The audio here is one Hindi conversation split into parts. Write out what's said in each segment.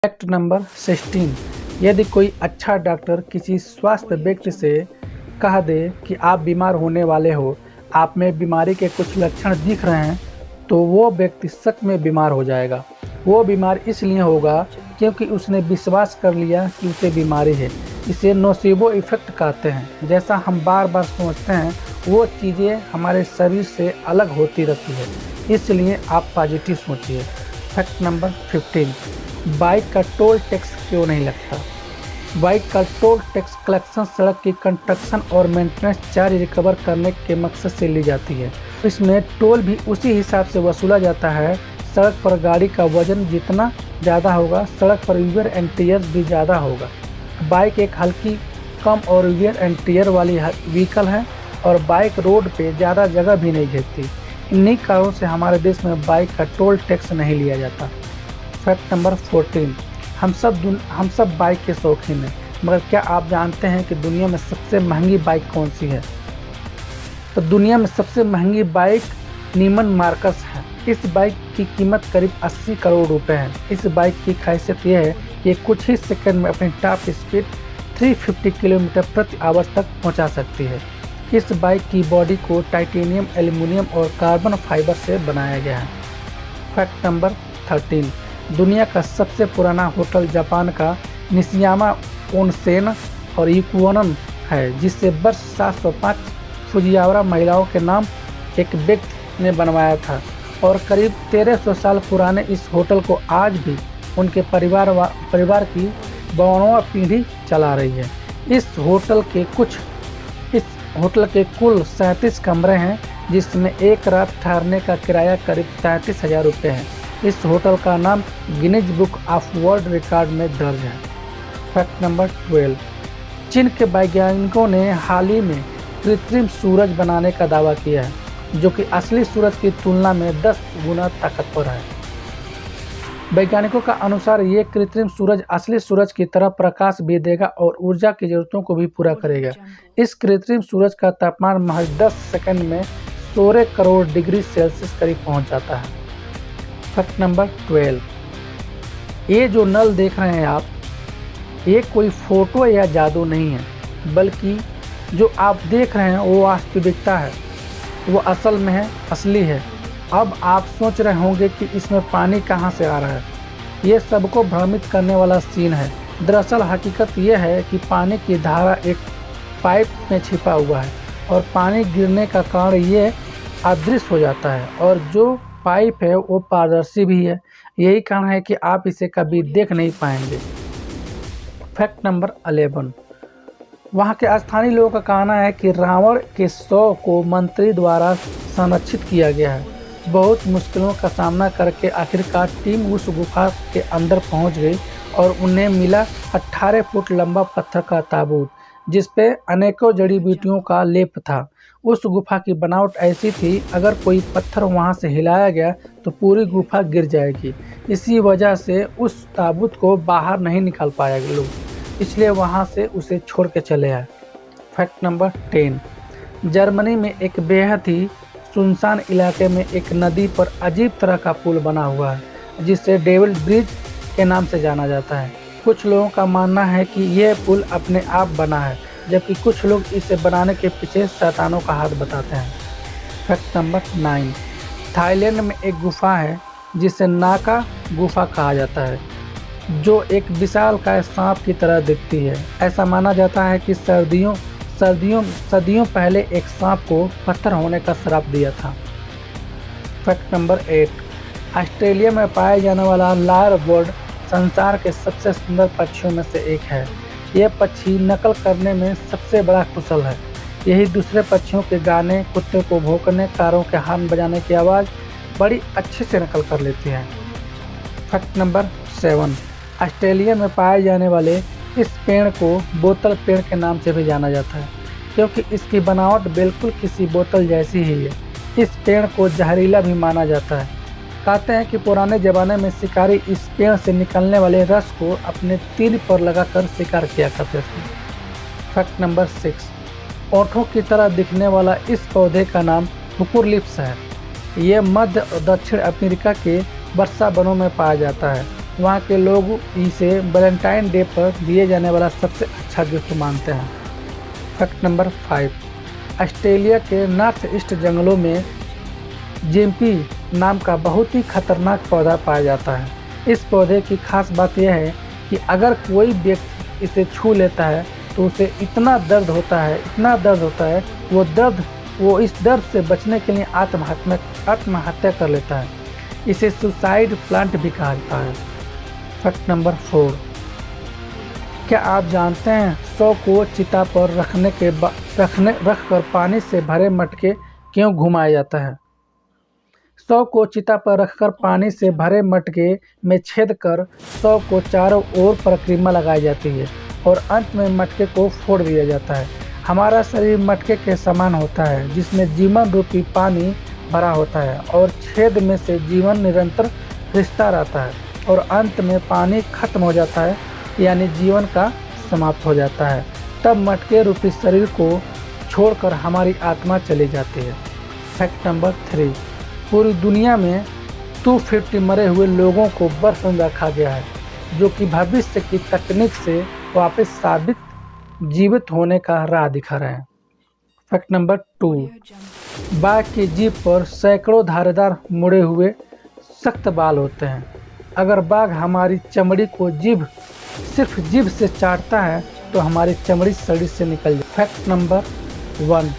Fact number 16। यदि कोई अच्छा डॉक्टर किसी स्वस्थ व्यक्ति से कह दे कि आप बीमार होने वाले हो, आप में बीमारी के कुछ लक्षण दिख रहे हैं, तो वो व्यक्ति सच में बीमार हो जाएगा। वो बीमार इसलिए होगा क्योंकि उसने विश्वास कर लिया कि उसे बीमारी है। इसे नोसिबो इफ़ेक्ट कहते हैं। जैसा हम बार बार सोचते हैं वो चीज़ें हमारे शरीर से अलग होती रहती है, इसलिए आप पॉजिटिव सोचिए। Fact number 15। बाइक का टोल टैक्स क्यों नहीं लगता? बाइक का टोल टैक्स कलेक्शन सड़क की कंस्ट्रक्शन और मेंटेनेंस चार्ज रिकवर करने के मकसद से ली जाती है। इसमें टोल भी उसी हिसाब से वसूला जाता है। सड़क पर गाड़ी का वजन जितना ज़्यादा होगा, सड़क पर वियर एंड टियर भी ज़्यादा होगा। बाइक एक हल्की, कम और वियर एंड टियर वाली व्हीकल है और बाइक रोड पे ज़्यादा जगह भी नहीं घेरती। इन्हीं कारणों से हमारे देश में बाइक का टोल टैक्स नहीं लिया जाता। Fact number 14। हम सब बाइक के शौकीन हैं, मगर क्या आप जानते हैं कि दुनिया में सबसे महंगी बाइक कौन सी है? तो दुनिया में सबसे महंगी बाइक नीमन मार्कस है। इस बाइक की कीमत करीब 80 करोड़ रुपए है। इस बाइक की खासियत यह है कि कुछ ही सेकंड में अपनी टॉप स्पीड 350 किलोमीटर प्रति आवर तक पहुंचा सकती है। इस बाइक की बॉडी को टाइटेनियम, एल्युमिनियम और कार्बन फाइबर से बनाया गया है। Fact number 13। दुनिया का सबसे पुराना होटल जापान का निशियामा ओनसेन और इकुओनन है, जिसे वर्ष 705 फुजियावरा महिलाओं के नाम एक व्यक्ति ने बनवाया था और करीब 1300 साल पुराने इस होटल को आज भी उनके परिवार की 52वां पीढ़ी चला रही है। इस होटल के कुल 37 कमरे हैं, जिसमें एक रात ठहरने का किराया करीब 33,000 रुपये है। इस होटल का नाम Guinness book of world record में दर्ज है। Fact number 12। चीन के वैज्ञानिकों ने हाल ही में कृत्रिम सूरज बनाने का दावा किया है, जो कि असली सूरज की तुलना में 10 गुना ताकतवर है। वैज्ञानिकों का अनुसार ये कृत्रिम सूरज असली सूरज की तरह प्रकाश भी देगा और ऊर्जा की जरूरतों को भी पूरा करेगा। इस कृत्रिम सूरज का तापमान महज 10 सेकंड में 16 करोड़ डिग्री सेल्सियस करीब पहुंच जाता है। Fact number 12। ये जो नल देख रहे हैं आप, ये कोई फोटो या जादू नहीं है, बल्कि जो आप देख रहे हैं वो वास्तविकता है, वो असल में है, असली है। अब आप सोच रहे होंगे कि इसमें पानी कहाँ से आ रहा है। ये सबको भ्रमित करने वाला सीन है। दरअसल हकीकत यह है कि पानी की धारा एक पाइप में छिपा हुआ है और पानी गिरने का कारण ये अदृश्य हो जाता है, और जो पाइप है वो पारदर्शी भी है। यही कारण है कि आप इसे कभी देख नहीं पाएंगे। Fact number 11। वहाँ के स्थानीय लोगों का कहना है कि रावण के शव को मंत्री द्वारा संरक्षित किया गया है। बहुत मुश्किलों का सामना करके आखिरकार टीम उस गुफा के अंदर पहुंच गई और उन्हें मिला 18 फुट लंबा पत्थर का ताबूत, जिस पे अनेकों जड़ी बूटियों का लेप था। उस गुफा की बनावट ऐसी थी, अगर कोई पत्थर वहां से हिलाया गया तो पूरी गुफा गिर जाएगी। इसी वजह से उस ताबूत को बाहर नहीं निकाल पाए लोग, इसलिए वहां से उसे छोड़ के चले आए। Fact number 10। जर्मनी में एक बेहद ही सुनसान इलाके में एक नदी पर अजीब तरह का पुल बना हुआ है, जिसे डेविल ब्रिज के नाम से जाना जाता है। कुछ लोगों का मानना है कि यह पुल अपने आप बना है, जबकि कुछ लोग इसे बनाने के पीछे शैतानों का हाथ बताते हैं। Fact number 9। थाईलैंड में एक गुफा है जिसे नाका गुफा कहा जाता है, जो एक विशालकाय सांप की तरह दिखती है। ऐसा माना जाता है कि सदियों पहले एक सांप को पत्थर होने का श्राप दिया था। Fact number 8। ऑस्ट्रेलिया में पाया जाने वाला लायर बर्ड संसार के सबसे सुंदर पक्षियों में से एक है। यह पक्षी नकल करने में सबसे बड़ा कुशल है। यही दूसरे पक्षियों के गाने, कुत्ते को भौंकने, कारों के हॉर्न बजाने की आवाज़ बड़ी अच्छे से नकल कर लेती है। Fact number 7। ऑस्ट्रेलिया में पाए जाने वाले इस पेड़ को बोतल पेड़ के नाम से भी जाना जाता है, क्योंकि इसकी बनावट बिल्कुल किसी बोतल जैसी ही है। इस पेड़ को जहरीला भी माना जाता है। कहते हैं कि पुराने ज़माने में शिकारी इस पेड़ से निकलने वाले रस को अपने तीर पर लगाकर शिकार किया करते थे। Fact number 6। ओंठों की तरह दिखने वाला इस पौधे का नाम हुकुरलिप्स है। यह मध्य और दक्षिण अमेरिका के वर्षा वनों में पाया जाता है। वहाँ के लोग इसे वैलेंटाइन डे पर दिए जाने वाला सबसे अच्छा गिफ्ट मानते हैं। फैक्ट नंबर 5, ऑस्ट्रेलिया के नॉर्थ ईस्ट जंगलों में जिम्पी नाम का बहुत ही खतरनाक पौधा पाया जाता है। इस पौधे की खास बात यह है कि अगर कोई व्यक्ति इसे छू लेता है तो उसे इतना दर्द होता है, वो इस दर्द से बचने के लिए आत्महत्या कर लेता है। इसे सुसाइड प्लांट भी कहा जाता है। फैक्ट नंबर 4, क्या आप जानते हैं 100 को चिता पर रखकर पानी से भरे मटके क्यों घुमाया जाता है? 100 को चिता पर रखकर पानी से भरे मटके में छेद कर 100 को चारों ओर परिक्रमा लगाई जाती है और अंत में मटके को फोड़ दिया जाता है। हमारा शरीर मटके के समान होता है जिसमें जीवन रूपी पानी भरा होता है और छेद में से जीवन निरंतर रिश्ता रहता है और अंत में पानी खत्म हो जाता है, यानी जीवन का समाप्त हो जाता है। तब मटके रूपी शरीर को छोड़कर हमारी आत्मा चली जाती है। फैक्ट नंबर 3, पूरी दुनिया में 250 मरे हुए लोगों को बर्फ में रखा गया है, जो कि भविष्य की तकनीक से वापस जीवित होने का राह दिखा रहे हैं। फैक्ट नंबर 2, बाघ की जीभ पर सैकड़ों धारीदार मुड़े हुए सख्त बाल होते हैं। अगर बाघ हमारी चमड़ी को सिर्फ जीभ से चाटता है तो हमारी चमड़ी शरीर से निकल जाए। फैक्ट नंबर 1,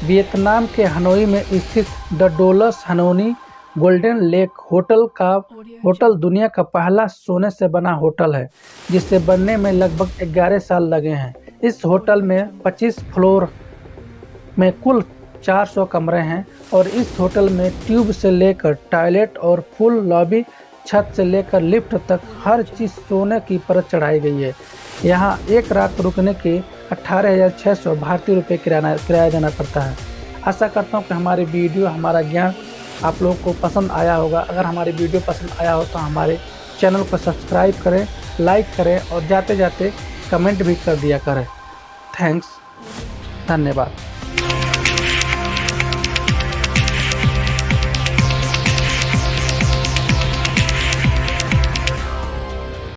वियतनाम के हनोई में स्थित the डोलस Hanoi golden lake hotel दुनिया का पहला सोने से बना होटल है, जिसे बनने में लगभग 11 साल लगे हैं। इस होटल में 25 फ्लोर में कुल 400 कमरे हैं और इस होटल में ट्यूब से लेकर टॉयलेट और फुल लॉबी, छत से लेकर लिफ्ट तक हर चीज़ सोने की परत चढ़ाई गई है। यहाँ एक रात रुकने के 18,600 भारतीय रुपये किराया देना पड़ता है। आशा करता हूँ कि हमारा ज्ञान आप लोगों को पसंद आया होगा। अगर हमारी वीडियो पसंद आया हो तो हमारे चैनल को सब्सक्राइब करें, लाइक करें और जाते जाते कमेंट भी कर दिया करें। थैंक्स, धन्यवाद।